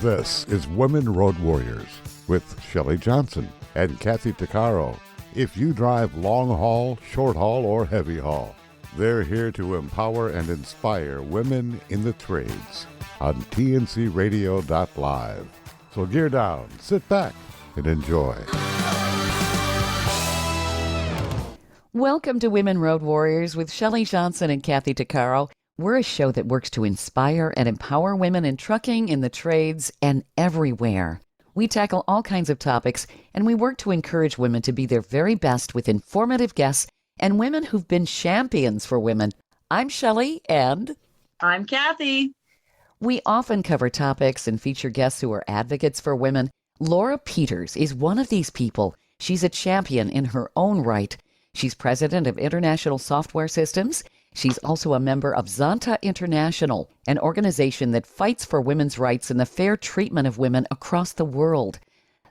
This is Women Road Warriors with Shelley Johnson and Kathy Tuccaro. If you drive long haul, short haul, or heavy haul, they're here to empower and inspire women in the trades on tncradio.live. So gear down, sit back, and enjoy. Welcome to Women Road Warriors with Shelley Johnson and Kathy Tuccaro. We're a show that works to inspire and empower women in trucking, in the trades, and everywhere. We tackle all kinds of topics, and we work to encourage women to be their very best with informative guests and women who've been champions for women. I'm Shelley, and I'm Kathy. We often cover topics and feature guests who are advocates for women. Laura Peters is one of these people. She's a champion in her own right. She's president of International Software Systems. She's also a member of Zonta International, an organization that fights for women's rights and the fair treatment of women across the world.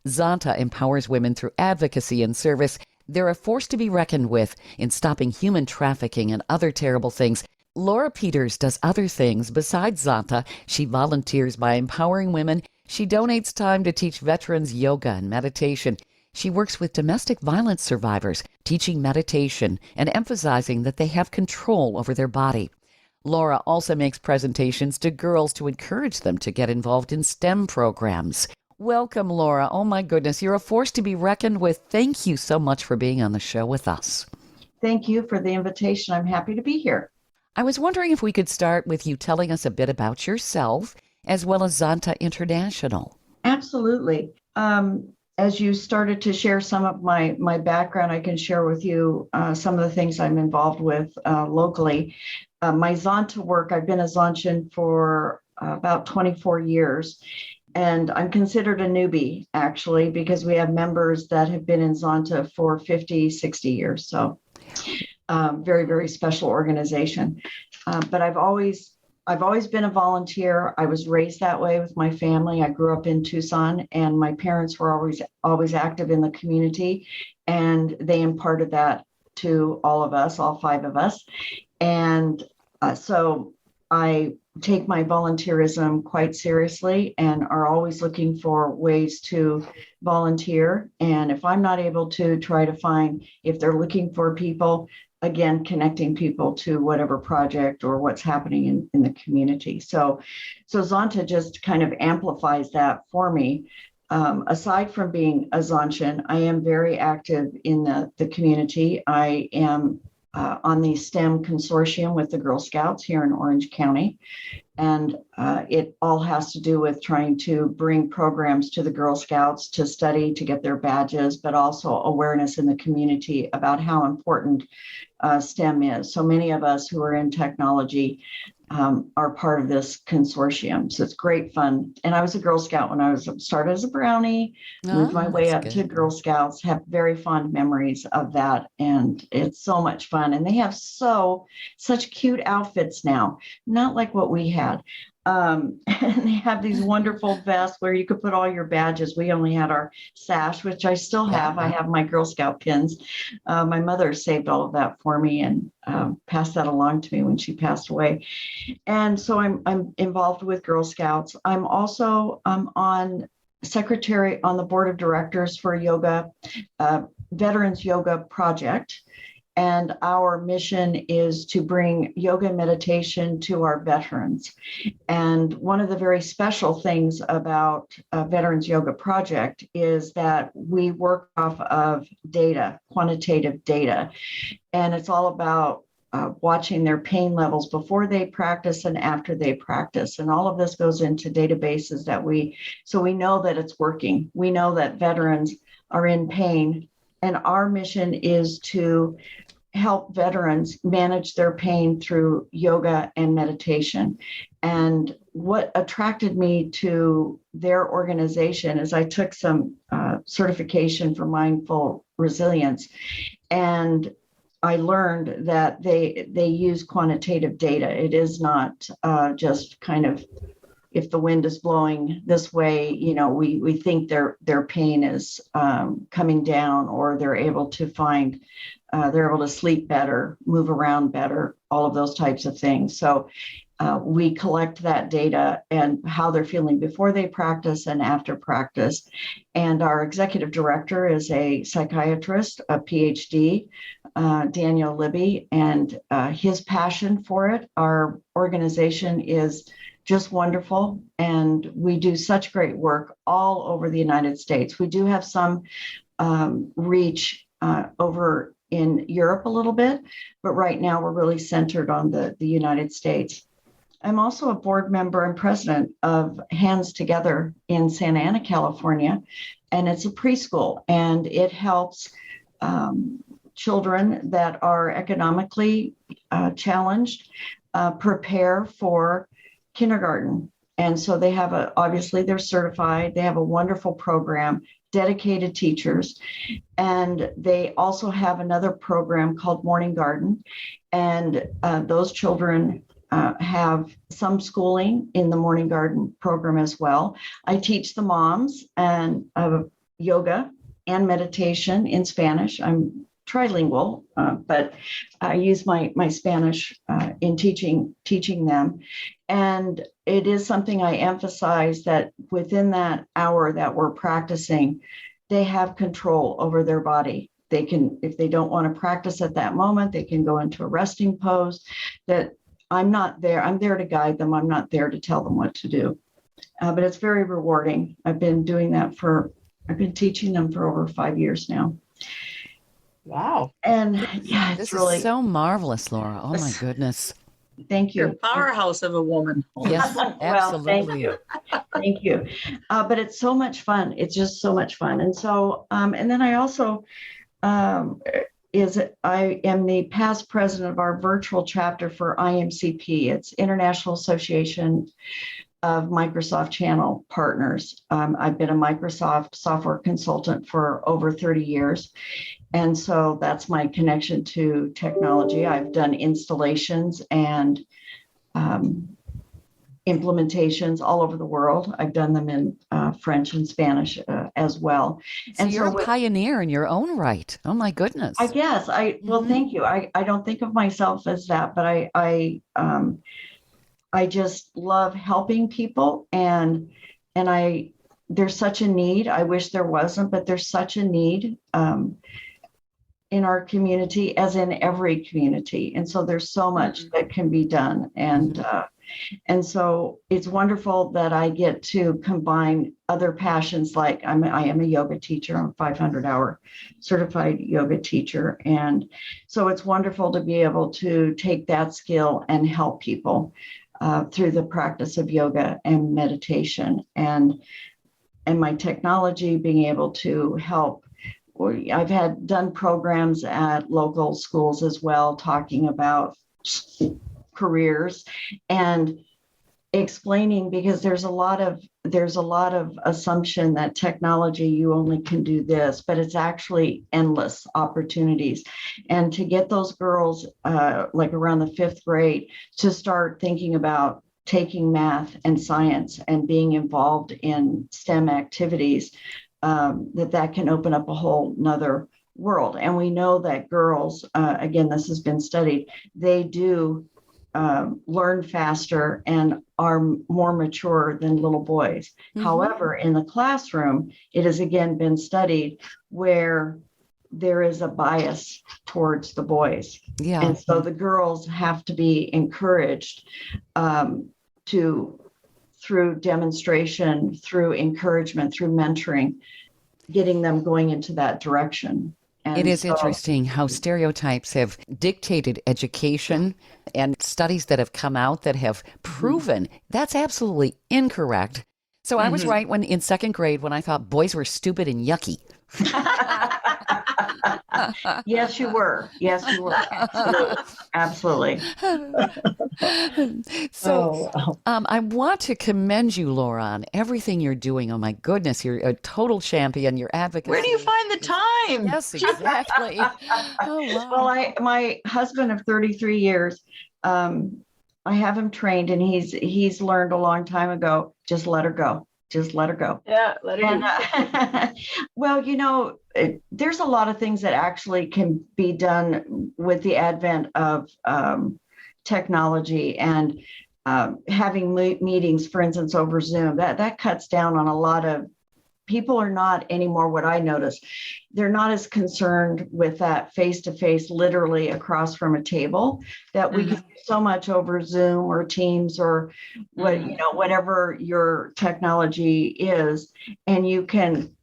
Zonta empowers women through advocacy and service. They're a force to be reckoned with in stopping human trafficking and other terrible things. Laura Peters does other things besides Zonta. She volunteers by empowering women. She donates time to teach veterans yoga and meditation. She works with domestic violence survivors, teaching meditation and emphasizing that they have control over their body. Laura also makes presentations to girls to encourage them to get involved in STEM programs. Welcome, Laura. Oh, my goodness. You're a force to be reckoned with. Thank you so much for being on the show with us. Thank you for the invitation. I'm happy to be here. I was wondering if we could start with you telling us a bit about yourself as well as Zonta International. Absolutely. As you started to share some of my background, I can share with you some of the things I'm involved with locally. My Zonta work, I've been a Zontian for about 24 years, and I'm considered a newbie, actually, because we have members that have been in Zonta for 50, 60 years. So very, very special organization. But I've always been a volunteer. I was raised that way with my family. I grew up in Tucson, and my parents were always active in the community, and they imparted that to all of us, all five of us. And so I take my volunteerism quite seriously and are always looking for ways to volunteer. And if I'm not able to, try to find, if they're looking for people, again, connecting people to whatever project or what's happening in the community. So Zonta just kind of amplifies that for me. Aside from being a Zontian, I am very active in the community. I am on the STEM consortium with the Girl Scouts here in Orange County. And it all has to do with trying to bring programs to the Girl Scouts to study, to get their badges, but also awareness in the community about how important STEM is. So many of us who are in technology are part of this consortium. So it's great fun. And I was a Girl Scout when I started as a brownie, moved my way up to Girl Scouts, have very fond memories of that. And it's so much fun. And they have such cute outfits now, not like what we had. And they have these wonderful vests where you could put all your badges. We only had our sash, which I still have. I have my Girl Scout pins. My mother saved all of that for me and passed that along to me when she passed away. And so I'm involved with Girl Scouts. I'm also on the board of directors for Veterans Yoga Project. And our mission is to bring yoga and meditation to our veterans. And one of the very special things about Veterans Yoga Project is that we work off of data, quantitative data. And it's all about watching their pain levels before they practice and after they practice. And all of this goes into databases so we know that it's working. We know that veterans are in pain. And our mission is to help veterans manage their pain through yoga and meditation. And what attracted me to their organization is I took some certification for mindful resilience, and I learned that they use quantitative data. It is not just kind of, if the wind is blowing this way, we think their pain is coming down, or they're able to sleep better, move around better, all of those types of things. So We collect that data and how they're feeling before they practice and after practice. And our executive director is a psychiatrist, a PhD, Daniel Libby, and his passion for it. Our organization is just wonderful, and we do such great work all over the United States. We do have some reach over in Europe a little bit, but right now we're really centered on the United States. I'm also a board member and president of Hands Together in Santa Ana, California, and it's a preschool, and it helps children that are economically challenged prepare for kindergarten. And so they have obviously they're certified, they have a wonderful program, dedicated teachers, and they also have another program called Morning Garden, and those children have some schooling in the Morning Garden program as well. I teach the moms and yoga and meditation in Spanish. I'm trilingual, but I use my Spanish in teaching them. And it is something I emphasize, that within that hour that we're practicing, they have control over their body. They can, if they don't want to practice at that moment, they can go into a resting pose. That I'm not there. I'm there to guide them. I'm not there to tell them what to do. But it's very rewarding. I've been doing that I've been teaching them for over 5 years now. Wow. And yeah, This it's really is so marvelous, Laura. Oh my goodness. Thank you. You're a powerhouse of a woman. Yes, Well, absolutely. thank you. But it's so much fun. It's just so much fun. And so, and then I also I am the past president of our virtual chapter for IMCP. It's International Association of Microsoft Channel Partners. I've been a Microsoft software consultant for over 30 years. And so that's my connection to technology. I've done installations and implementations all over the world. I've done them in French and Spanish as well. So you're a pioneer in your own right. Oh my goodness. I guess well, thank you. I don't think of myself as that, but I just love helping people, and there's such a need. I wish there wasn't, but there's such a need in our community, as in every community. And so there's so much that can be done. And so it's wonderful that I get to combine other passions. Like I am a yoga teacher. I'm a 500-hour certified yoga teacher. And so it's wonderful to be able to take that skill and help people through the practice of yoga and meditation, and my technology being able to help. I've done programs at local schools as well, talking about careers and explaining, because there's a lot of assumption that technology, you only can do this, but it's actually endless opportunities. And to get those girls like around the 5th grade to start thinking about taking math and science and being involved in STEM activities, that can open up a whole nother world. And we know that girls, again, this has been studied, they do learn faster and are more mature than little boys. Mm-hmm. However, in the classroom, it has again been studied where there is a bias towards the boys. Yeah. And so the girls have to be encouraged through demonstration, through encouragement, through mentoring, getting them going into that direction. And it is interesting how stereotypes have dictated education, and studies that have come out that have proven that's absolutely incorrect. So I was right when in 2nd grade when I thought boys were stupid and yucky. Yes, you were. Yes, you were. Absolutely. So I want to commend you, Laura, on everything you're doing. Oh, my goodness. You're a total champion. Your advocacy. Where do you find the time? Yes, exactly. Oh, wow. Well, my husband of 33 years, I have him trained, and he's learned a long time ago, just let her go. Just let her go. Yeah, let her go. Well, there's a lot of things that actually can be done with the advent of technology. And having meetings, for instance, over Zoom, that cuts down on a lot of people. Are not anymore, what I notice, they're not as concerned with that face-to-face, literally across from a table, that we can do so much over Zoom or Teams or whatever your technology is. And you can,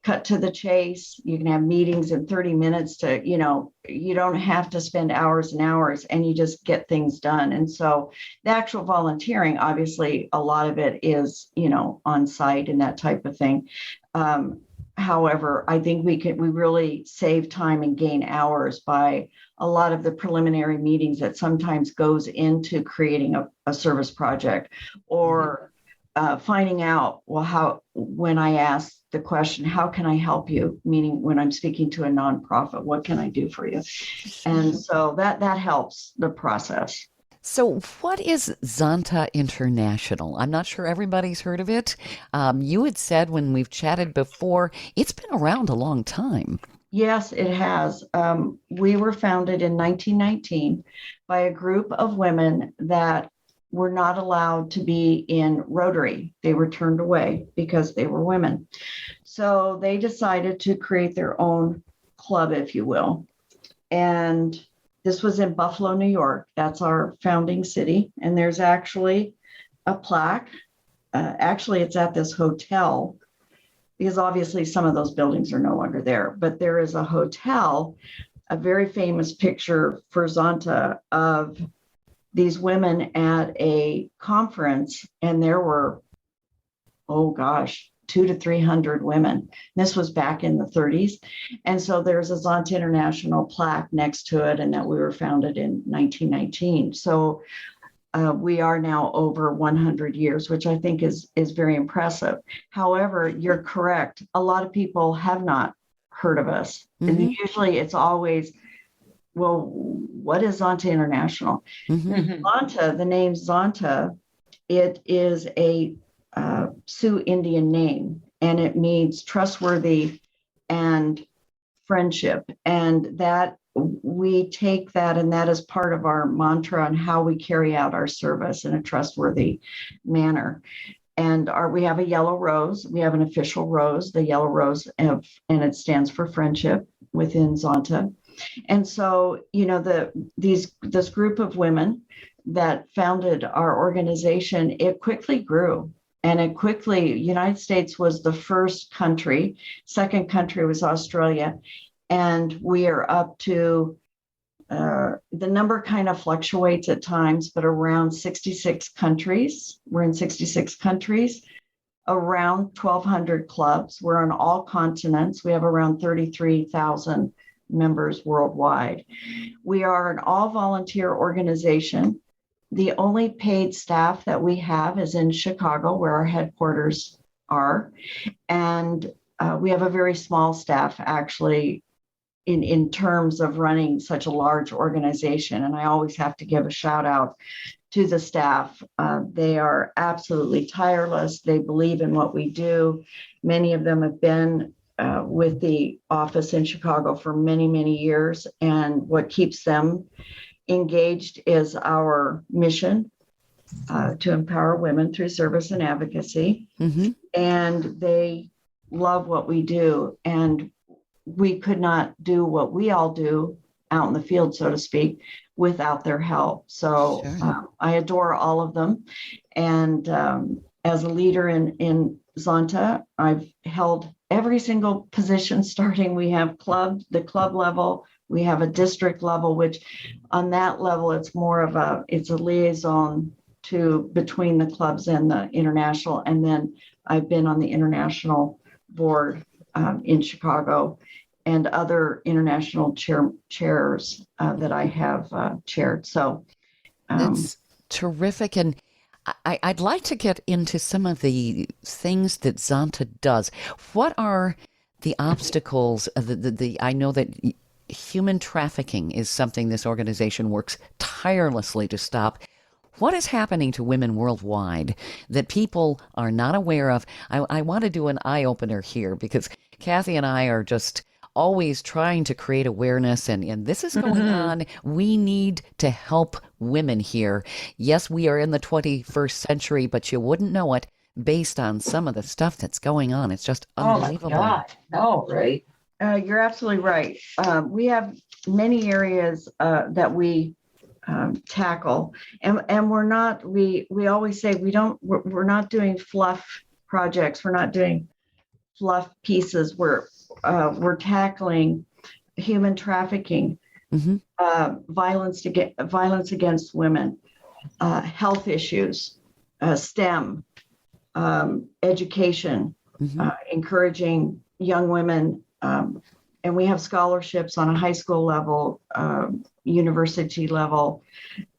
cut to the chase. You can have meetings in 30 minutes to, you don't have to spend hours and hours, and you just get things done. And so the actual volunteering, obviously, a lot of it is, on site and that type of thing. However, I think we really save time and gain hours by a lot of the preliminary meetings that sometimes goes into creating a service project, or finding out, when I ask the question, how can I help you? Meaning when I'm speaking to a nonprofit, what can I do for you? And so that helps the process. So what is Zonta International? I'm not sure everybody's heard of it. You had said when we've chatted before, it's been around a long time. Yes, it has. We were founded in 1919 by a group of women that were not allowed to be in Rotary. They were turned away because they were women. So they decided to create their own club, if you will. And this was in Buffalo, New York. That's our founding city. And there's actually a plaque. Actually, it's at this hotel, because obviously some of those buildings are no longer there. But there is a hotel, a very famous picture for Zonta of these women at a conference, and there were, 200 to 300 women. This was back in the 30s. And so there's a Zonta International plaque next to it, and that we were founded in 1919. So we are now over 100 years, which I think is very impressive. However, you're correct. A lot of people have not heard of us. And usually it's always, well, what is Zonta International? Zonta, the name Zonta, it is a Sioux Indian name, and it means trustworthy and friendship. And that we take that, and that is part of our mantra on how we carry out our service in a trustworthy manner. And we have a yellow rose. We have an official rose, the yellow rose, and it stands for friendship within Zonta. And so, this group of women that founded our organization, it quickly grew. And United States was the first country. Second country was Australia. And we are up to, the number kind of fluctuates at times, but around 66 countries. We're in 66 countries, around 1,200 clubs. We're on all continents. We have around 33,000 members worldwide. We are an all-volunteer organization. The only paid staff that we have is in Chicago, where our headquarters are. And we have a very small staff, actually, in terms of running such a large organization. And I always have to give a shout out to the staff. They are absolutely tireless. They believe in what we do. Many of them have been with the office in Chicago for many, many years. And what keeps them engaged is our mission to empower women through service and advocacy. And they love what we do. And we could not do what we all do out in the field, so to speak, without their help. So I adore all of them. And as a leader in Zonta, I've held every single position starting. We have the club level, we have a district level, which on that level, it's more of it's a liaison between the clubs and the international. And then I've been on the international board in Chicago, and other international chairs that I have chaired. So that's terrific. And I'd like to get into some of the things that Zonta does. What are the obstacles? I know that human trafficking is something this organization works tirelessly to stop. What is happening to women worldwide that people are not aware of? I want to do an eye-opener here, because Kathy and I are just always trying to create awareness, and this is going on. We need to help women here. Yes, we are in the 21st century, but you wouldn't know it based on some of the stuff that's going on. It's just Oh my unbelievable. God. No, right? You're absolutely right. We have many areas that we tackle, and we always say we're not doing fluff projects. We're not doing fluff pieces. We're tackling human trafficking, Hmm. violence against women, health issues, STEM, education, Hmm. encouraging young women. And we have scholarships on a high school level, university level.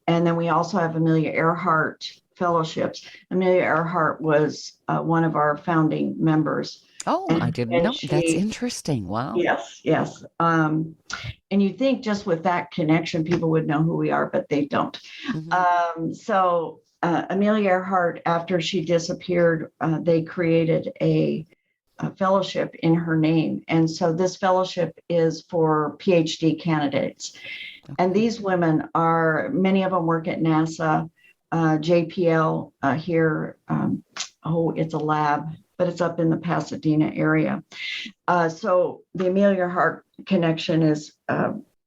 And then we also have Amelia Earhart fellowships. Amelia Earhart was one of our founding members. Oh, I didn't And know. That's she, interesting. Wow. yes. And you'd think just with that connection, people would know who we are, but they don't. Hmm. So Amelia Earhart, after she disappeared, they created a fellowship in her name. And so this fellowship is for PhD candidates. And these women many of them work at NASA, JPL here. It's a lab, but it's up in the Pasadena area. So the Amelia Earhart connection is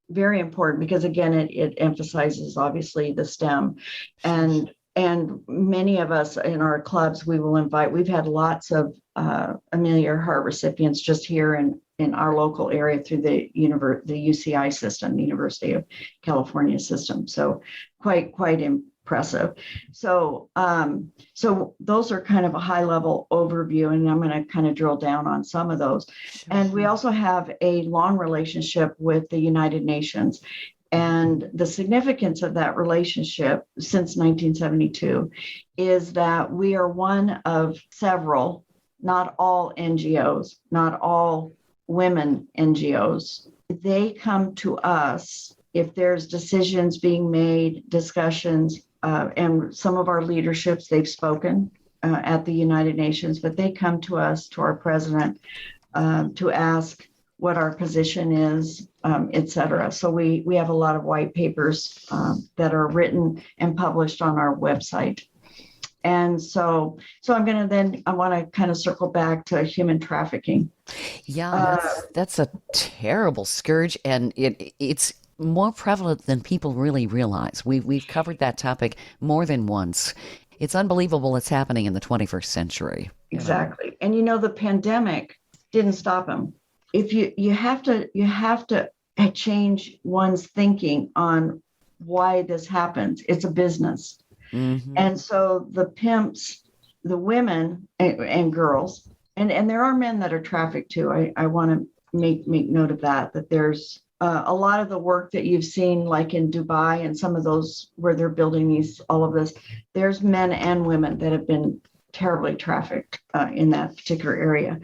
very important because, again, it emphasizes obviously the STEM. And many of us in our clubs, we've had lots of Amelia Earhart recipients just here in our local area through the UCI system, the University of California system. So quite impressive. So those are kind of a high level overview, and I'm going to kind of drill down on some of those. Sure. And we also have a long relationship with the United Nations. And the significance of that relationship since 1972 is that we are one of several, not all NGOs, not all women NGOs. They come to us if there's decisions being made, discussions, and some of our leaderships, they've spoken at the United Nations, but they come to us, to our president, to ask what our position is, et cetera. So we have a lot of white papers that are written and published on our website. And so I want to kind of circle back to human trafficking. Yeah, that's a terrible scourge, and it's more prevalent than people really realize. We've covered that topic more than once. It's unbelievable it's happening in the 21st century. Exactly. And the pandemic didn't stop them. If you have to change one's thinking on why this happens. It's a business. Mm-hmm. And so the pimps, the women and girls, and there are men that are trafficked too. I want to make note of that there's a lot of the work that you've seen, like in Dubai and some of those where they're building all of this, there's men and women that have been terribly trafficked in that particular area.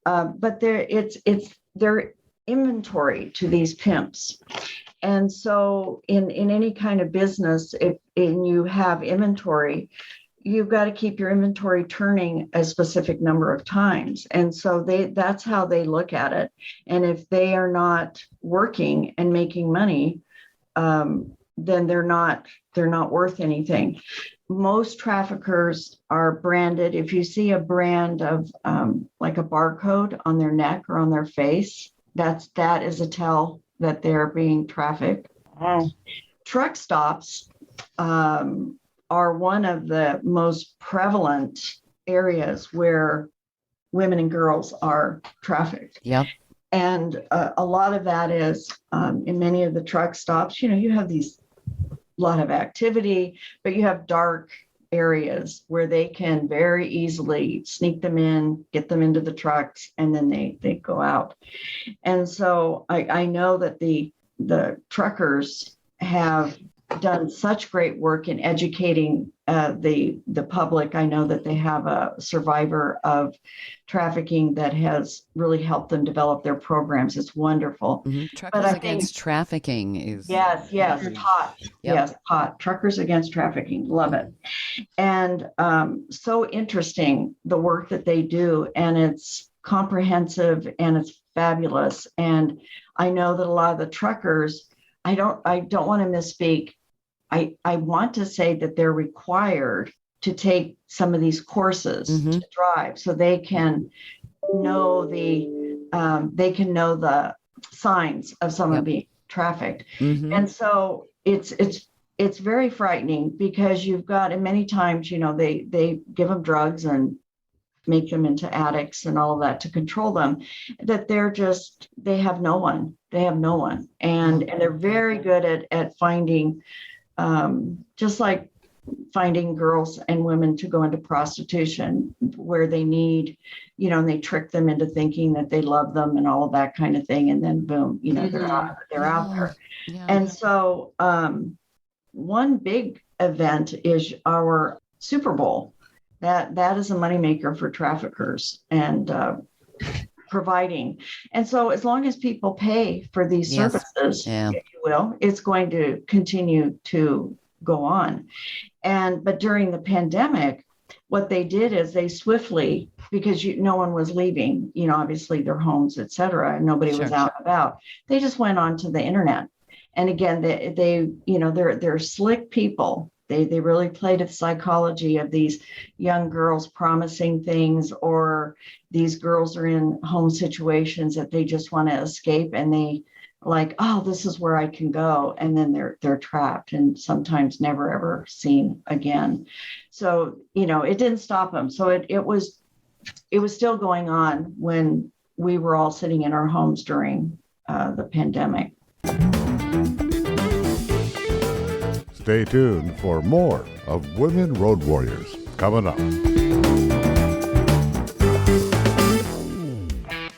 But it's their inventory to these pimps. And so in any kind of business, if you have inventory, you've got to keep your inventory turning a specific number of times. And so that's how they look at it. And if they are not working and making money, then they're not worth anything. Most traffickers are branded. If you see a brand of like a barcode on their neck or on their face, that is a tell that they're being trafficked. Wow. Truck stops are one of the most prevalent areas where women and girls are trafficked. Yep. And a lot of that is in many of the truck stops, you have these lot of activity, but you have dark areas where they can very easily sneak them in, get them into the trucks, and then they go out. And so I know that the truckers have done such great work in educating the public. I know that they have a survivor of trafficking that has really helped them develop their programs. It's wonderful. Mm-hmm. Truckers Against Trafficking is yes, TOT. Yep. Yes, TOT. Truckers Against Trafficking. Love it. And so interesting, the work that they do, and it's comprehensive and it's fabulous. And I know that a lot of the truckers, I don't want to misspeak, I want to say that they're required to take some of these courses to drive, so they can know the signs of someone being trafficked. And so it's very frightening, because you've got, and many times, they give them drugs and make them into addicts and all of that to control them, that they have no one. And they're very good at finding, just like finding girls and women to go into prostitution where they need, and they trick them into thinking that they love them and all of that kind of thing. And then boom, they're out there. Yeah. And so one big event is our Super Bowl. That is a moneymaker for traffickers and providing. And so as long as people pay for these services, if you will, it's going to continue to go on. But during the pandemic, what they did is they swiftly, because no one was leaving, obviously their homes, et cetera, and nobody was out and about, they just went onto the internet. And again, they're slick people. They really played with the psychology of these young girls promising things, or these girls are in home situations that they just want to escape, and they like, oh, this is where I can go, and then they're trapped and sometimes never ever seen again. So it didn't stop them. So it was still going on when we were all sitting in our homes during the pandemic. Stay tuned for more of Women Road Warriors coming up.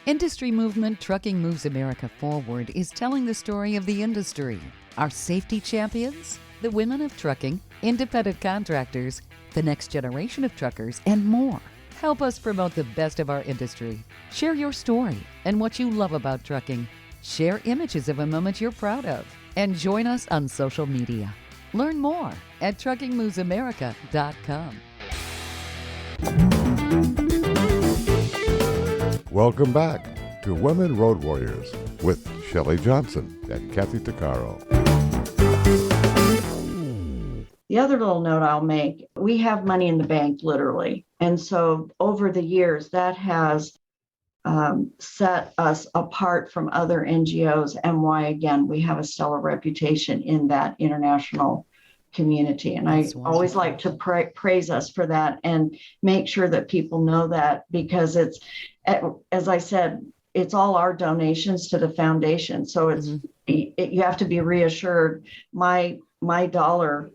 Industry movement Trucking Moves America Forward is telling the story of the industry. Our safety champions, the women of trucking, independent contractors, the next generation of truckers, and more. Help us promote the best of our industry. Share your story and what you love about trucking. Share images of a moment you're proud of. And join us on social media. Learn more at truckingmovesamerica.com. Welcome back to Women Road Warriors with Shelley Johnson and Kathy Tuccaro. The other little note I'll make, we have money in the bank, literally. And so over the years, that has set us apart from other NGOs, and why, again, we have a stellar reputation in that international community. And I always like to praise us for that and make sure that people know that, because it's, as I said, it's all our donations to the foundation. So you have to be reassured my dollar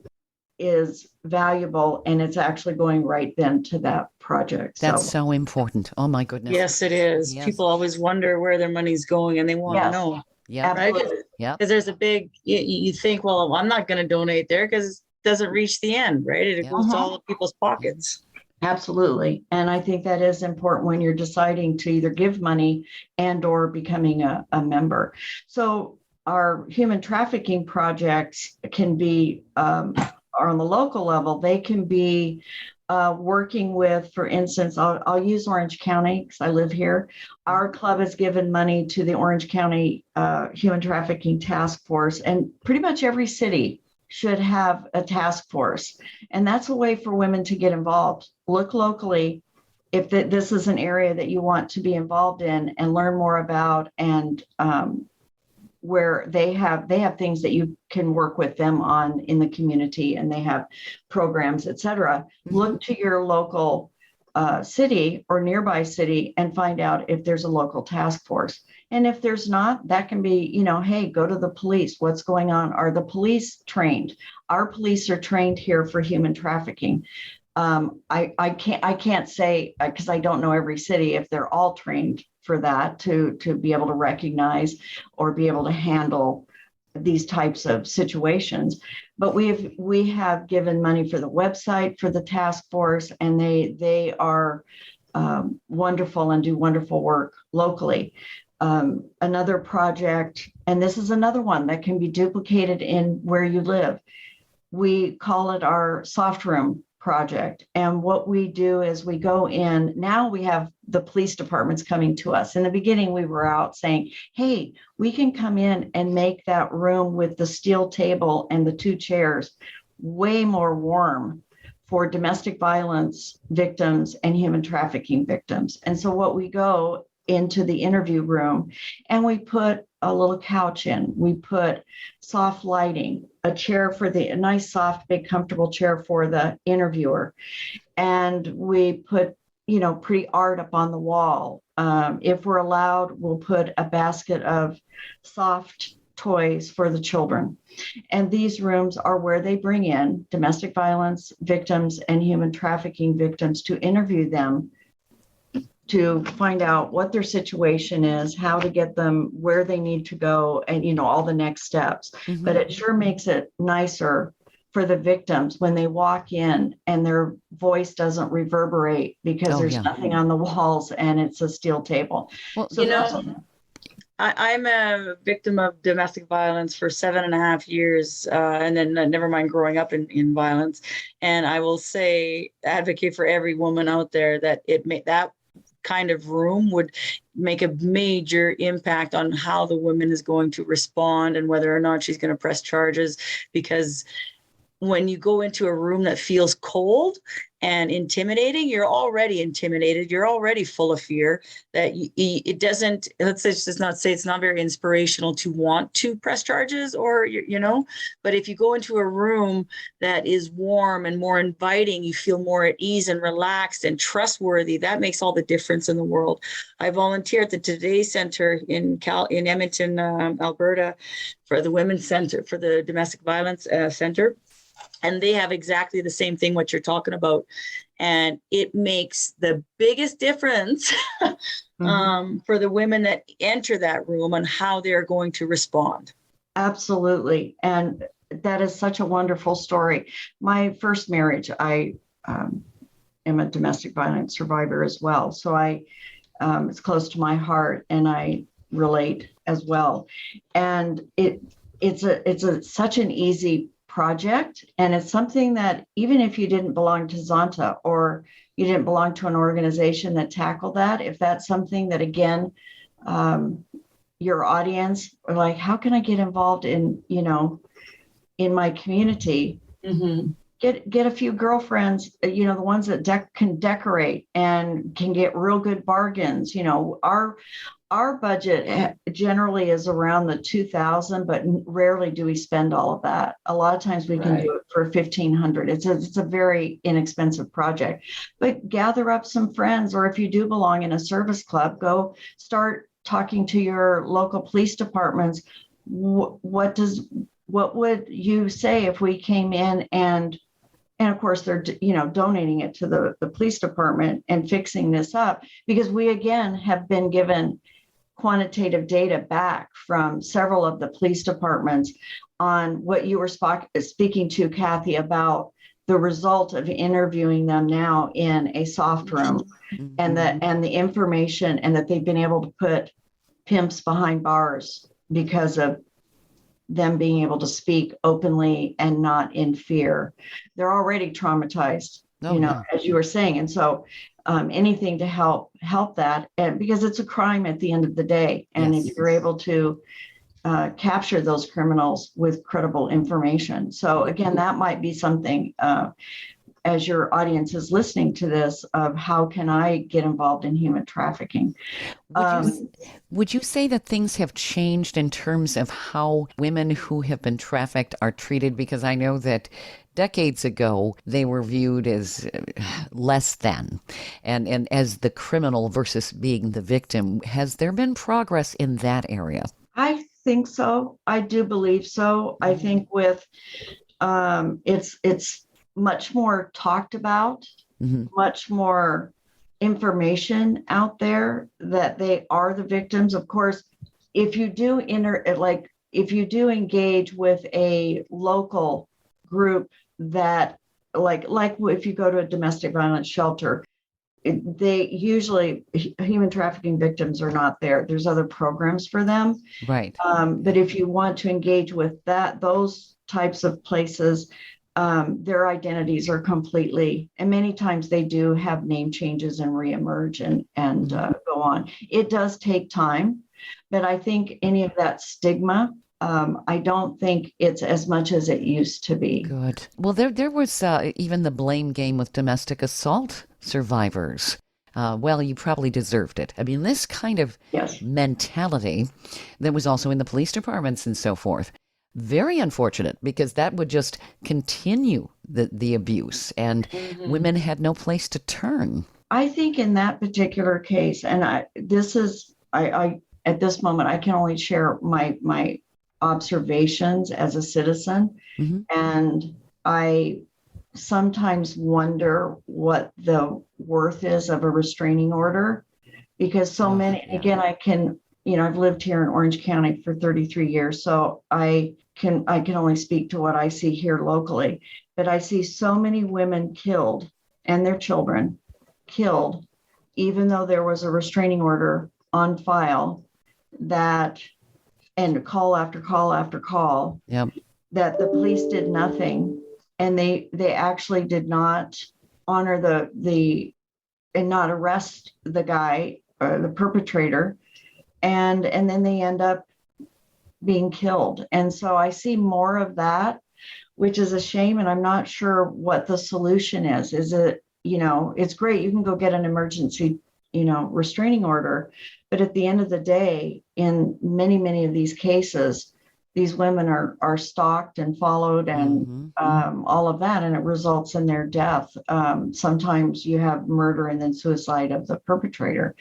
is valuable, and it's actually going right then to that project. That's so important. Oh my goodness. Yes, it is. Yes. People always wonder where their money's going, and they want to know. Yeah. Right? Yeah. Because there's a big, you think, well, I'm not going to donate there because it doesn't reach the end, right? It goes to all the people's pockets. Absolutely. And I think that is important when you're deciding to either give money and or becoming a member. So our human trafficking projects can be, are on the local level, they can be working with, for instance, I'll use Orange County because I live here. Our club has given money to the Orange County Human Trafficking Task Force, and pretty much every city should have a task force. And that's a way for women to get involved. Look locally if this is an area that you want to be involved in and learn more about, and where they have things that you can work with them on in the community, and they have programs, et cetera. Look to your local city or nearby city and find out if there's a local task force. And if there's not, that can be, hey, go to the police. What's going on? Are the police trained? Our police are trained here for human trafficking. I can't say, because I don't know every city, if they're all trained for that to be able to recognize or be able to handle these types of situations. But we have given money for the website for the task force, and they are wonderful and do wonderful work locally. Another project, and this is another one that can be duplicated in where you live. We call it our soft room project. And what we do is we go in, now we have the police departments coming to us. In the beginning, we were out saying, hey, we can come in and make that room with the steel table and the 2 chairs way more warm for domestic violence victims and human trafficking victims. And so what we go into the interview room and we put a little couch in, we put soft lighting, a chair for a nice, soft, big, comfortable chair for the interviewer. And we put, pretty art up on the wall. If we're allowed, we'll put a basket of soft toys for the children. And these rooms are where they bring in domestic violence victims and human trafficking victims to interview them, to find out what their situation is, how to get them where they need to go, and all the next steps. Mm-hmm. But it sure makes it nicer for the victims when they walk in and their voice doesn't reverberate because there's nothing on the walls and it's a steel table. Well, so I'm a victim of domestic violence for 7.5 years, and then never mind growing up in violence. And I will say, advocate for every woman out there that that kind of room would make a major impact on how the woman is going to respond and whether or not she's going to press charges. Because when you go into a room that feels cold and intimidating, you're already intimidated. You're already full of fear. That it doesn't, let's just not say it's not very inspirational to want to press charges or, but if you go into a room that is warm and more inviting, you feel more at ease and relaxed and trustworthy. That makes all the difference in the world. I volunteer at the Today Center in Edmonton, Alberta, for the Women's Center, for the Domestic Violence Center. And they have exactly the same thing, what you're talking about. And it makes the biggest difference for the women that enter that room on how they're going to respond. Absolutely. And that is such a wonderful story. My first marriage, I am a domestic violence survivor as well. So it's close to my heart and I relate as well. And it's such an easy project. And it's something that even if you didn't belong to Zonta or you didn't belong to an organization that tackled that, if that's something that, again, your audience are like, how can I get involved in my community? Mm-hmm. Get a few girlfriends, the ones that can decorate and can get real good bargains. Our budget generally is around the $2,000, but rarely do we spend all of that. A lot of times we can do it for $1,500. It's a very inexpensive project, but gather up some friends, or if you do belong in a service club, go start talking to your local police departments. What would you say if we came in and of course they're donating it to the police department and fixing this up, because we again have been given quantitative data back from several of the police departments on what you were speaking to, Kathy, about the result of interviewing them now in a soft room, mm-hmm. and the information, and that they've been able to put pimps behind bars because of them being able to speak openly and not in fear. They're already traumatized, as you were saying. And so anything to help that, and because it's a crime at the end of the day. And if you're able to capture those criminals with credible information. So again, that might be something as your audience is listening to this, of how can I get involved in human trafficking? Would you say that things have changed in terms of how women who have been trafficked are treated? Because I know that decades ago, they were viewed as less than, and as the criminal versus being the victim. Has there been progress in that area? I think so. I do believe so. I think with it's much more talked about, mm-hmm. much more information out there that they are the victims. Of course, if you do engage with a local group that like if you go to a domestic violence shelter, they usually, human trafficking victims are not there. There's other programs for them. Right. But if you want to engage with those types of places, their identities are completely, and many times they do have name changes and reemerge and go on. It does take time, but I think any of that stigma, I don't think it's as much as it used to be. Good. Well, there was even the blame game with domestic assault survivors. Well, you probably deserved it. I mean, this kind of Yes. mentality that was also in the police departments and so forth. Very unfortunate, because that would just continue the abuse, and women had no place to turn. I think in that particular case, and I at this moment I can only share my observations as a citizen, and I sometimes wonder what the worth is of a restraining order, because so many, again, I've lived here in Orange County for 33 years, so I can only speak to what I see here locally, but I see so many women killed and their children killed, even though there was a restraining order on file, that, and call after call after call, that the police did nothing, and they actually did not honor the and not arrest the guy or the perpetrator, and then they end up being killed. And so I see more of that, which is a shame, and I'm not sure what the solution is. Is it, it's great, you can go get an emergency, restraining order, but at the end of the day, in many of these cases, these women are stalked and followed and all of that, and it results in their death. Sometimes you have murder and then suicide of the perpetrator.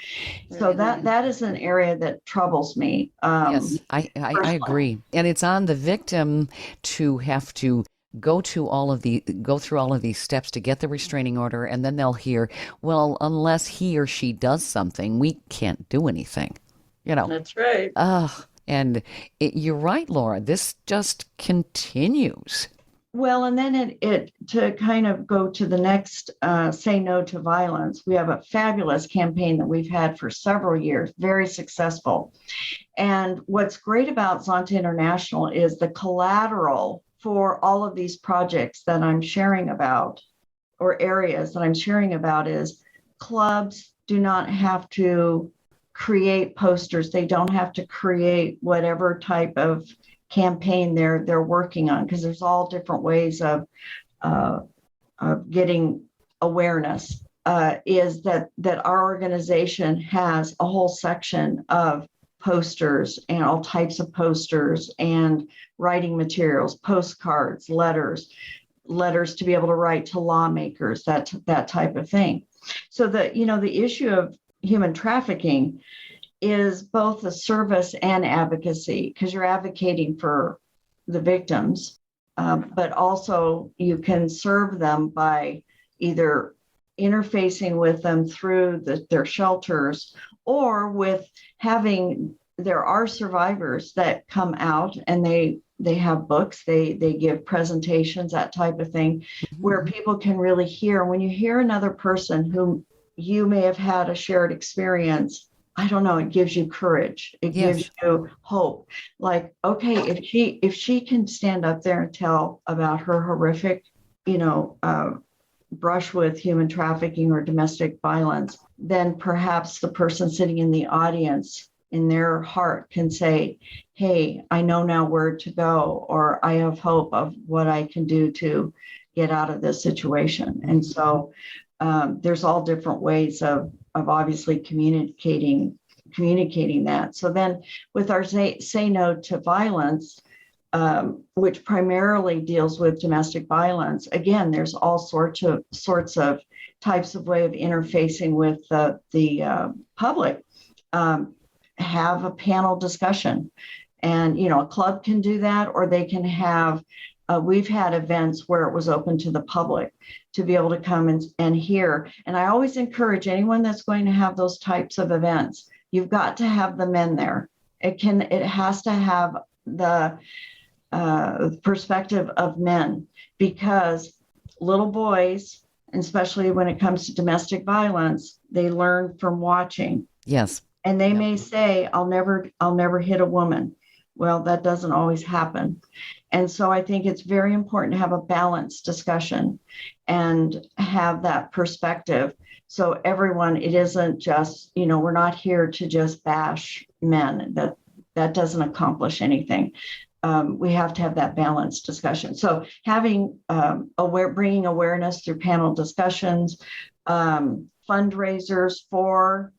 So that is an area that troubles me. Yes, I agree. And it's on the victim to have to go through all of these steps to get the restraining order, and then they'll hear, well, unless he or she does something, we can't do anything. That's right. And you're right, Laura. This just continues. Well, and then it to kind of go to the next, say no to violence. We have a fabulous campaign that we've had for several years, very successful. And what's great about Zonta International is the collateral for all of these projects that I'm sharing about, or areas that I'm sharing about, is clubs do not have to create posters. They don't have to create whatever type of campaign they're working on, because there's all different ways of getting awareness. Is that our organization has a whole section of posters and all types of posters and writing materials, postcards, letters to be able to write to lawmakers, that type of thing. So the issue of human trafficking is both a service and advocacy, because you're advocating for the victims, but also you can serve them by either interfacing with them through their shelters, or with there are survivors that come out and they have books, they give presentations, that type of thing, where people can really hear. When you hear another person who you may have had a shared experience, I don't know, it gives you courage. It gives you hope. Like, okay, if she can stand up there and tell about her horrific, brush with human trafficking or domestic violence, then perhaps the person sitting in the audience, in their heart, can say, hey, I know now where to go, or I have hope of what I can do to get out of this situation. And so there's all different ways of obviously communicating that. So then with our say no to violence, which primarily deals with domestic violence, again, there's all sorts of types of way of interfacing with the public. Have a panel discussion, and a club can do that, or they can have. We've had events where it was open to the public to be able to come and hear. And I always encourage anyone that's going to have those types of events, you've got to have the men there. It has to have the perspective of men, because little boys, especially when it comes to domestic violence, they learn from watching. Yes. And they may say, I'll never hit a woman. Well, that doesn't always happen. And so I think it's very important to have a balanced discussion and have that perspective. So everyone, it isn't just, we're not here to just bash men. That doesn't accomplish anything. We have to have that balanced discussion. So having bringing awareness through panel discussions, fundraisers for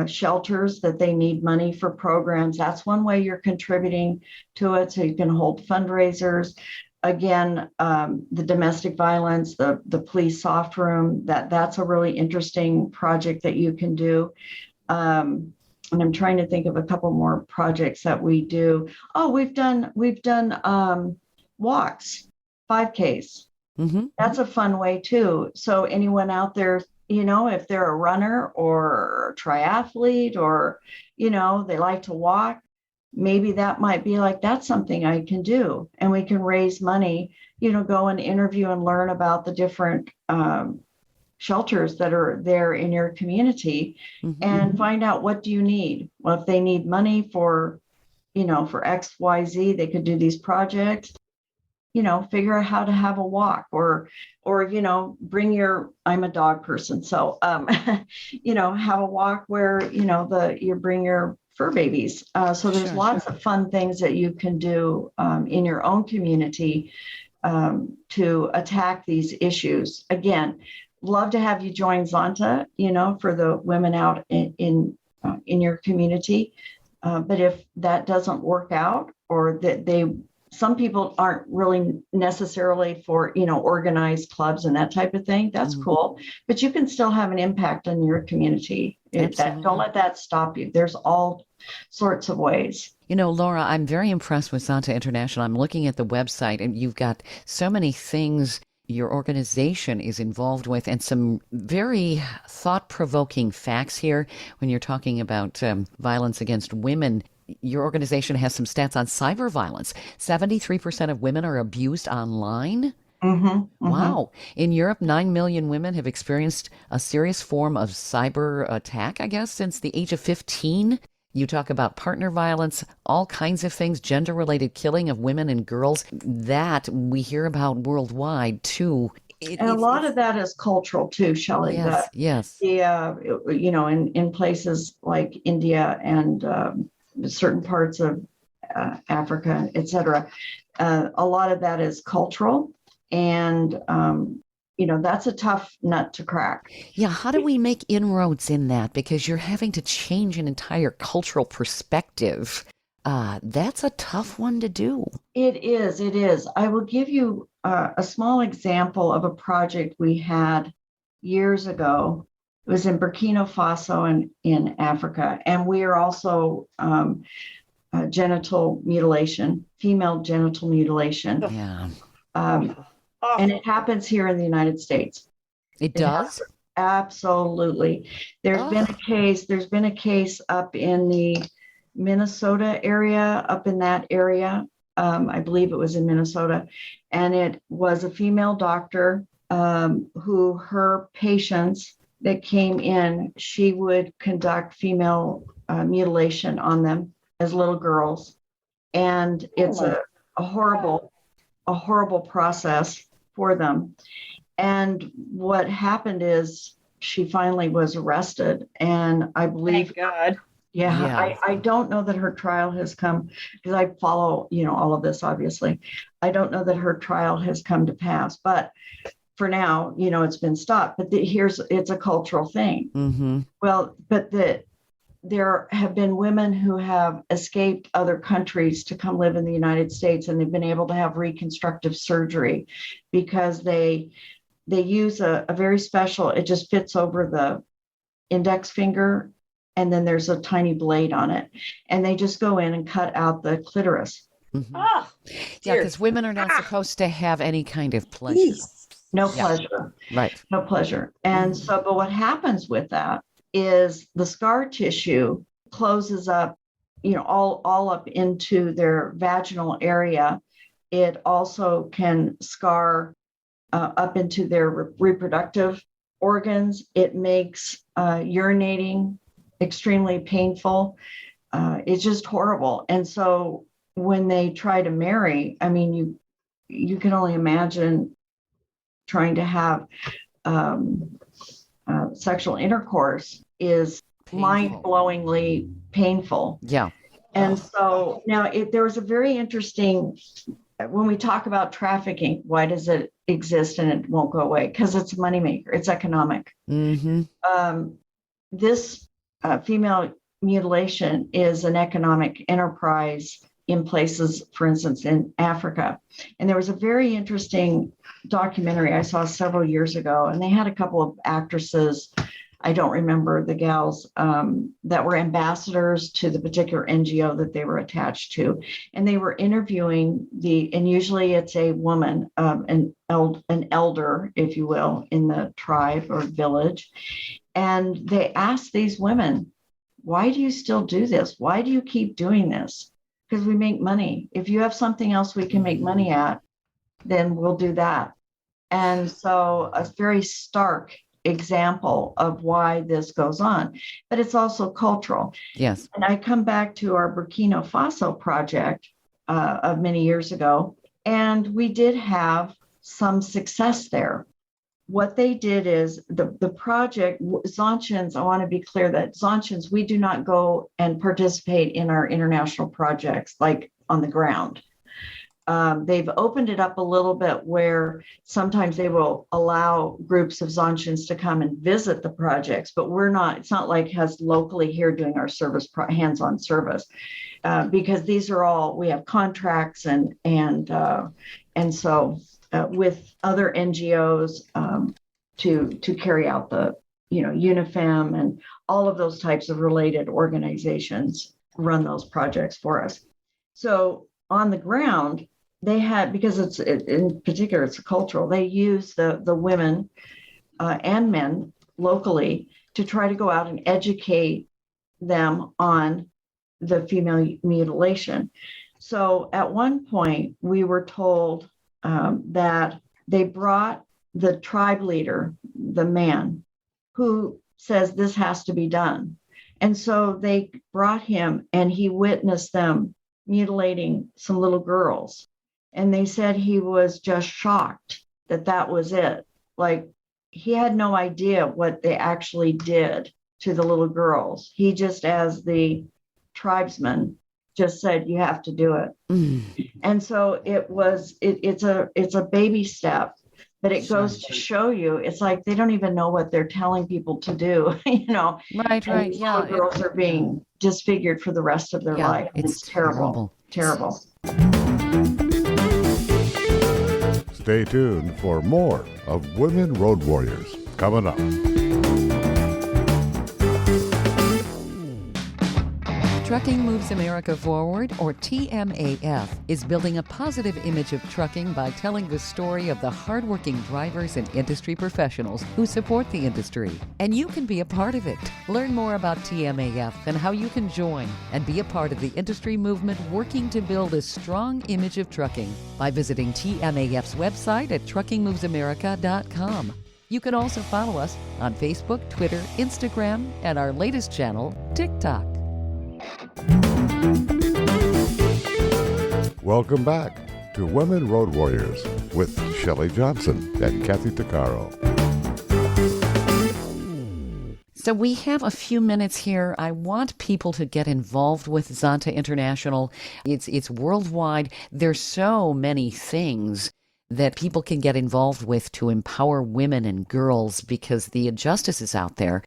shelters that they need money for programs. That's one way you're contributing to it. So you can hold fundraisers. Again, the domestic violence, the police soft room, that's a really interesting project that you can do. And I'm trying to think of a couple more projects that we do. Oh, we've done walks, 5Ks. Mm-hmm. That's a fun way too. So anyone out there, if they're a runner or a triathlete or, they like to walk, maybe that might be like, that's something I can do. And we can raise money, go and interview and learn about the different shelters that are there in your community and find out, what do you need? Well, if they need money for X, Y, Z, they could do these projects. Figure out how to have a walk or I'm a dog person. So, have a walk where, you bring your fur babies. So there's lots of fun things that you can do in your own community to attack these issues. Again, love to have you join Zonta, for the women out in your community. But if that doesn't work out, or that some people aren't really necessarily for, organized clubs and that type of thing. That's cool. But you can still have an impact on your community. Don't let that stop you. There's all sorts of ways. Laura, I'm very impressed with Zonta International. I'm looking at the website, and you've got so many things your organization is involved with, and some very thought-provoking facts here when you're talking about violence against women. Your organization has some stats on cyber violence. 73% of women are abused online. Wow. In Europe, 9 million women have experienced a serious form of cyber attack, I guess, since the age of 15. You talk about partner violence, all kinds of things, gender-related killing of women and girls that we hear about worldwide, too. And a lot of that is cultural, too, Shelley. Yes. In places like India and certain parts of Africa, et cetera, a lot of that is cultural. And that's a tough nut to crack. Yeah, how do we make inroads in that? Because you're having to change an entire cultural perspective. That's a tough one to do. It is. I will give you a small example of a project we had years ago. It was in Burkina Faso and in Africa. And we are also genital mutilation, female genital mutilation. Yeah. And it happens here in the United States. It does? Absolutely. There's been a case up in the Minnesota area, up in that area. I believe it was in Minnesota. And it was a female doctor who her patients that came in, she would conduct female mutilation on them as little girls. And it's a horrible process for them. And what happened is she finally was arrested. And I believe, thank God. Yeah. I don't know that her trial has come, because I follow, all of this, obviously. I don't know that her trial has come to pass, but for now, it's been stopped. But it's a cultural thing. Well, but there have been women who have escaped other countries to come live in the United States, and they've been able to have reconstructive surgery because they use a very special, it just fits over the index finger, and then there's a tiny blade on it, and they just go in and cut out the clitoris. Yeah, because women are not supposed to have any kind of pleasure. No pleasure. Right. No pleasure. And so, but what happens with that is the scar tissue closes up, all up into their vaginal area. It also can scar up into their reproductive organs. It makes urinating extremely painful. It's just horrible. And so when they try to marry, I mean, you can only imagine trying to have sexual intercourse is mind-blowingly painful. Yeah. And so now there was a very interesting, when we talk about trafficking, why does it exist and it won't go away? Because it's a moneymaker, it's economic. This female mutilation is an economic enterprise in places, for instance, in Africa. And there was a very interesting documentary I saw several years ago, and they had a couple of actresses, I don't remember the gals, that were ambassadors to the particular NGO that they were attached to. And they were interviewing and usually it's a woman, an elder, if you will, in the tribe or village. And they asked these women, why do you still do this? Why do you keep doing this? Because we make money. If you have something else we can make money at, then we'll do that. And so a very stark example of why this goes on, but it's also cultural. Yes. And I come back to our Burkina Faso project of many years ago, and we did have some success there. What they did is the project, Zontians, I want to be clear that Zontians, we do not go and participate in our international projects like on the ground. They've opened it up a little bit where sometimes they will allow groups of Zontians to come and visit the projects, but it's not like us locally here doing our service, hands-on service, because these are all, we have contracts and so with other NGOs to carry out the, UNIFEM and all of those types of related organizations run those projects for us. So on the ground, they had, because in particular, it's cultural, they use the women and men locally to try to go out and educate them on the female mutilation. So at one point, we were told that they brought the tribe leader, the man, who says this has to be done. And so they brought him and he witnessed them mutilating some little girls. And they said he was just shocked that was it. Like, he had no idea what they actually did to the little girls. He just, as the tribesman, just said, you have to do it. And so it's a baby step, but it goes to show you, it's like they don't even know what they're telling people to do, Right. Yeah. Girls are being disfigured for the rest of their life. It's terrible. Stay tuned for more of Women Road Warriors coming up. Trucking Moves America Forward, or TMAF, is building a positive image of trucking by telling the story of the hardworking drivers and industry professionals who support the industry. And you can be a part of it. Learn more about TMAF and how you can join and be a part of the industry movement working to build a strong image of trucking by visiting TMAF's website at truckingmovesamerica.com. You can also follow us on Facebook, Twitter, Instagram, and our latest channel, TikTok. Welcome back to Women Road Warriors with Shelley Johnson and Kathy Tuccaro. So we have a few minutes here. I want people to get involved with Zonta International. It's worldwide. There's so many things that people can get involved with to empower women and girls because the injustice is out there.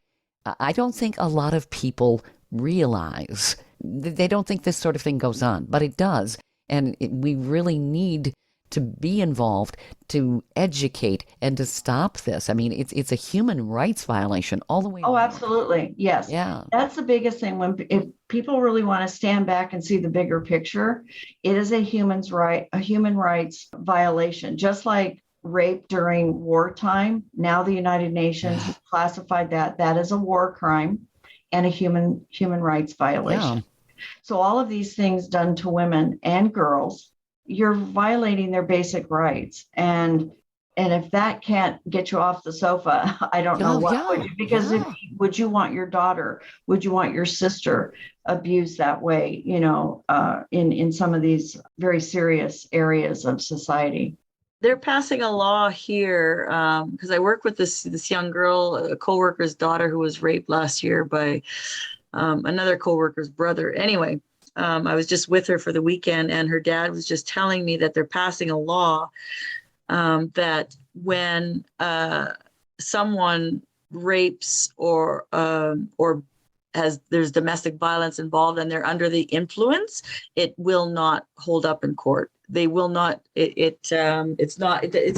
I don't think a lot of people realize. They don't think this sort of thing goes on, but it does. And we really need to be involved to educate and to stop this. I mean, it's a human rights violation all the way around. Absolutely. Yes. Yeah. That's the biggest thing. If people really want to stand back and see the bigger picture, it is a human rights violation, just like rape during wartime. Now the United Nations has classified that as a war crime and a human rights violation. Yeah. So all of these things done to women and girls, you're violating their basic rights. And And if that can't get you off the sofa, I don't know what would. Because would you want your daughter, would you want your sister abused that way, in some of these very serious areas of society? They're passing a law here because I work with this young girl, a coworker's daughter who was raped last year by another coworker's brother. Anyway, I was just with her for the weekend, and her dad was just telling me that they're passing a law that when someone rapes or there's domestic violence involved and they're under the influence, it will not hold up in court. They will not. It's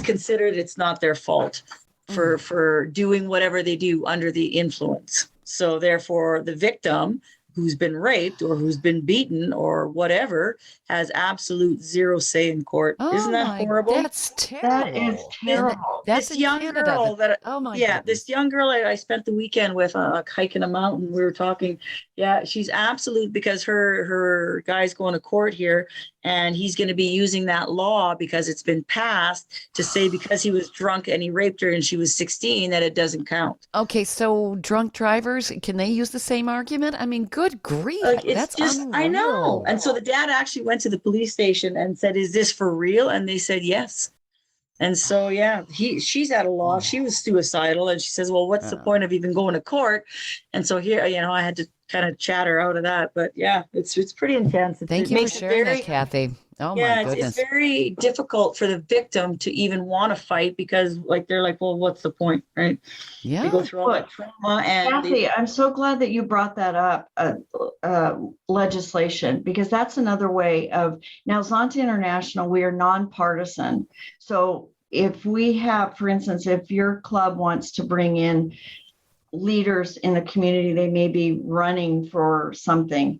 considered it's not their fault for doing whatever they do under the influence. So therefore, the victim who's been raped or who's been beaten or whatever has absolute zero say in court. Isn't that horrible? That's terrible. That is terrible. That's this young Canada. Girl that goodness. This young girl I spent the weekend with hiking a mountain. We were talking. Yeah, she's absolute, because her guy's going to court here, and he's going to be using that law because it's been passed to say because he was drunk and he raped her and she was 16 that it doesn't count. Okay, so drunk drivers, can they use the same argument? I mean, good grief. That's just unreal. I know. And so the dad actually went to the police station and said, "Is this for real?" And they said yes. And so, she's at a loss. She was suicidal, and she says, "Well, what's the point of even going to court?" And so here, I had to kind of chat her out of that. But it's pretty intense. Thank you for sharing that, Kathy. Oh my goodness. It's very difficult for the victim to even want to fight because they're like, well, what's the point, right? Yeah. They go through all that trauma. And Kathy, I'm so glad that you brought that up, legislation, because that's another way of, now Zonta International, we are nonpartisan. So if we have, for instance, if your club wants to bring in leaders in the community, they may be running for something,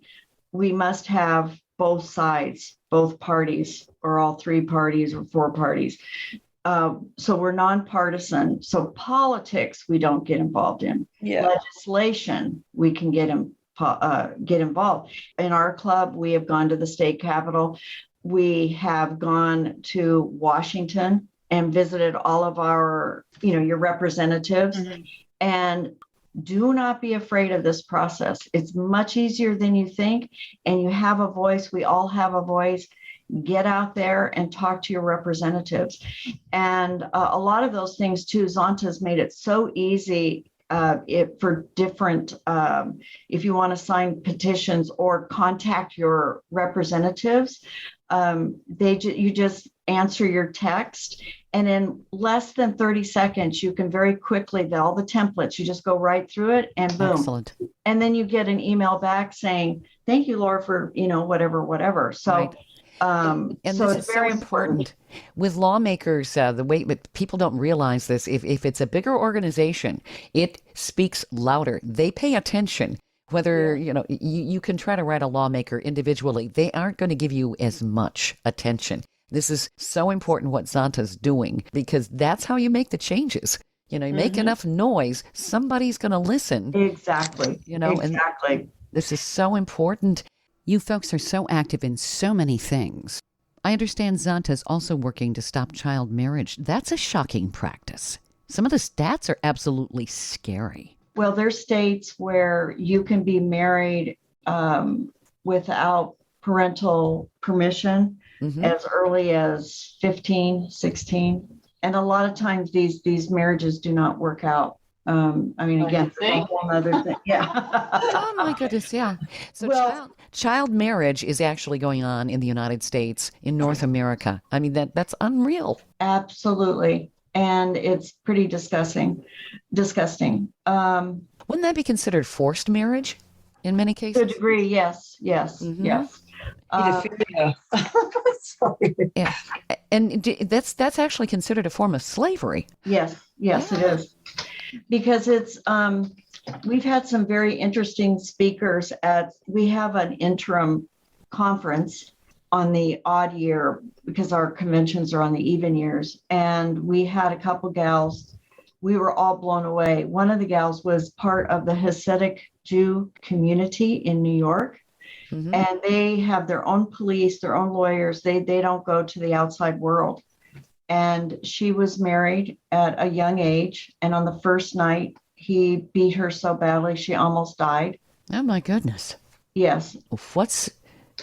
we must have both sides, both parties, or all three parties or four parties. So we're nonpartisan. So politics, we don't get involved in. Legislation, we can get involved. In our club, we have gone to the state capitol. We have gone to Washington and visited all of our, your representatives. Mm-hmm. And do not be afraid of this process. It's much easier than you think. And you have a voice. We all have a voice. Get out there and talk to your representatives. And a lot of those things too, Zonta's made it so easy for different, if you want to sign petitions or contact your representatives, you just answer your text, and in less than 30 seconds, you can very quickly, all the templates, you just go right through it and boom. Excellent. And then you get an email back saying, "Thank you, Laura, for, whatever." So, right. And so this is very important with lawmakers. The way, but people don't realize this. If it's a bigger organization, it speaks louder. They pay attention. Whether, you can try to write a lawmaker individually, they aren't going to give you as much attention. This is so important what Zonta's doing, because that's how you make the changes. You make enough noise, somebody's going to listen. Exactly. Exactly. And this is so important. You folks are so active in so many things. I understand Zonta's also working to stop child marriage. That's a shocking practice. Some of the stats are absolutely scary. Well, there's states where you can be married without parental permission as early as 15, 16. And a lot of times these marriages do not work out. Again, a whole other thing. Yeah. Oh my goodness. Yeah. So child marriage is actually going on in the United States, in North America. I mean, that's unreal. Absolutely. And it's pretty disgusting. Wouldn't that be considered forced marriage in many cases? To a degree, yes. Yes. Yeah. And that's actually considered a form of slavery. Yes, it is. Because it's, we've had some very interesting speakers we have an interim conference on the odd year because our conventions are on the even years. And we had a couple gals, we were all blown away. One of the gals was part of the Hasidic Jew community in New York. Mm-hmm. And they have their own police, their own lawyers. They don't go to the outside world. and she was married at a young age. And on the first night, he beat her so badly she almost died. Oh my goodness. Yes. What's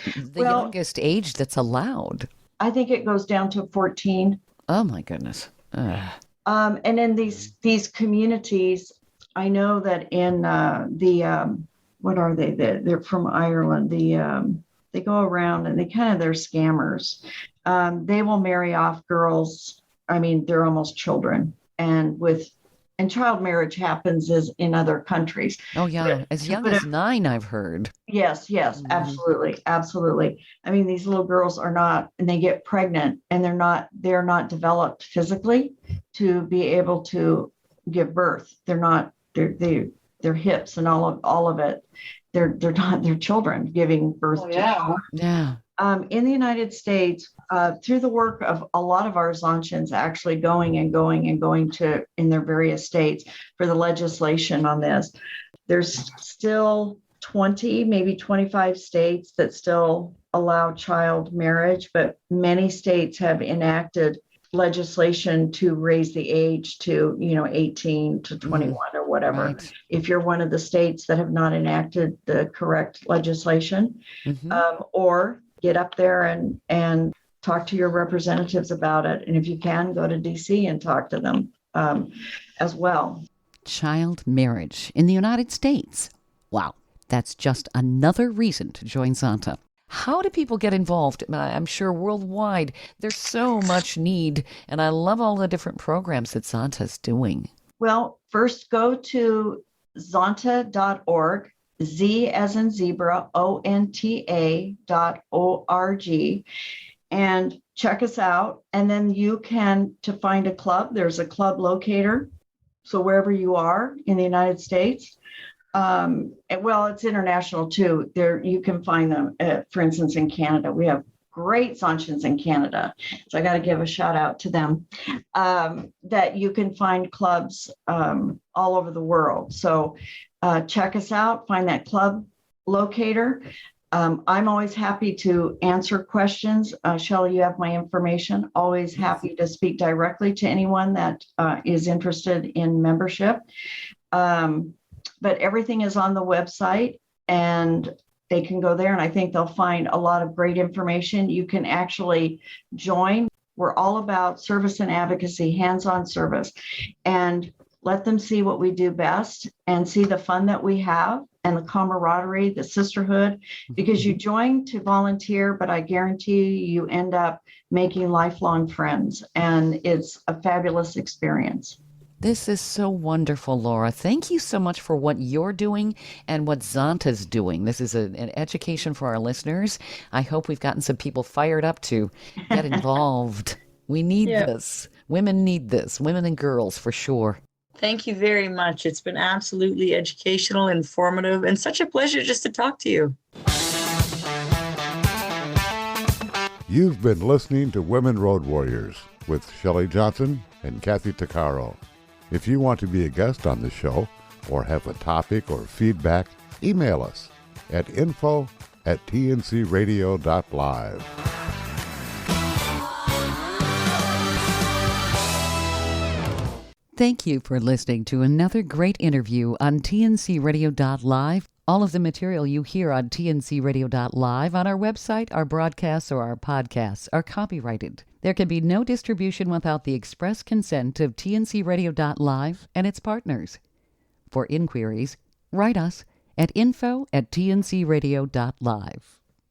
the Well, youngest age that's allowed? I think it goes down to 14. Oh my goodness. And in these communities, I know that in what are they? They're from Ireland. They go around and they're scammers. They will marry off girls. I mean, they're almost children, and child marriage happens as in other countries. Oh yeah, But as to young put as it- 9, I've heard. Yes, Mhm. absolutely, absolutely. I mean, these little girls are not, and they get pregnant, and they're not developed physically to be able to give birth. They're not, their hips and all of it. They're children giving birth to children. Yeah. In the United States, through the work of a lot of our Zontians actually going to in their various states for the legislation on this, there's still 20, maybe 25 states that still allow child marriage, but many states have enacted legislation to raise the age to 18 to 21 or whatever. Right. If you're one of the states that have not enacted the correct legislation, or get up there and talk to your representatives about it. And if you can, go to DC and talk to them as well. Child marriage in the United States. Wow. That's just another reason to join Zonta. How do people get involved? I'm sure worldwide there's so much need, and I love all the different programs that Zonta's doing. Well, first go to zonta.org, Z as in zebra, ONTA.org, and check us out. And then you can, to find a club, there's a club locator. So wherever you are in the United States, it's international too. There you can find them. For instance, in Canada, we have great Zontians in Canada. So I got to give a shout out to them. That you can find clubs all over the world. So check us out. Find that club locator. I'm always happy to answer questions. Shelley, you have my information. Always happy to speak directly to anyone that is interested in membership. But everything is on the website, and they can go there, and I think they'll find a lot of great information. You can actually join. We're all about service and advocacy, hands-on service, and let them see what we do best and see the fun that we have and the camaraderie, the sisterhood, because you join to volunteer, but I guarantee you end up making lifelong friends, and it's a fabulous experience. This is so wonderful, Laura. Thank you so much for what you're doing and what Zonta's doing. This is an education for our listeners. I hope we've gotten some people fired up to get involved. We need this. Women need this. Women and girls, for sure. Thank you very much. It's been absolutely educational, informative, and such a pleasure just to talk to you. You've been listening to Women Road Warriors with Shelley Johnson and Kathy Tuccaro. If you want to be a guest on the show or have a topic or feedback, email us at info@tncradio.live. Thank you for listening to another great interview on tncradio.live. All of the material you hear on tncradio.live on our website, our broadcasts, or our podcasts are copyrighted. There can be no distribution without the express consent of tncradio.live and its partners. For inquiries, write us at info@tncradio.live.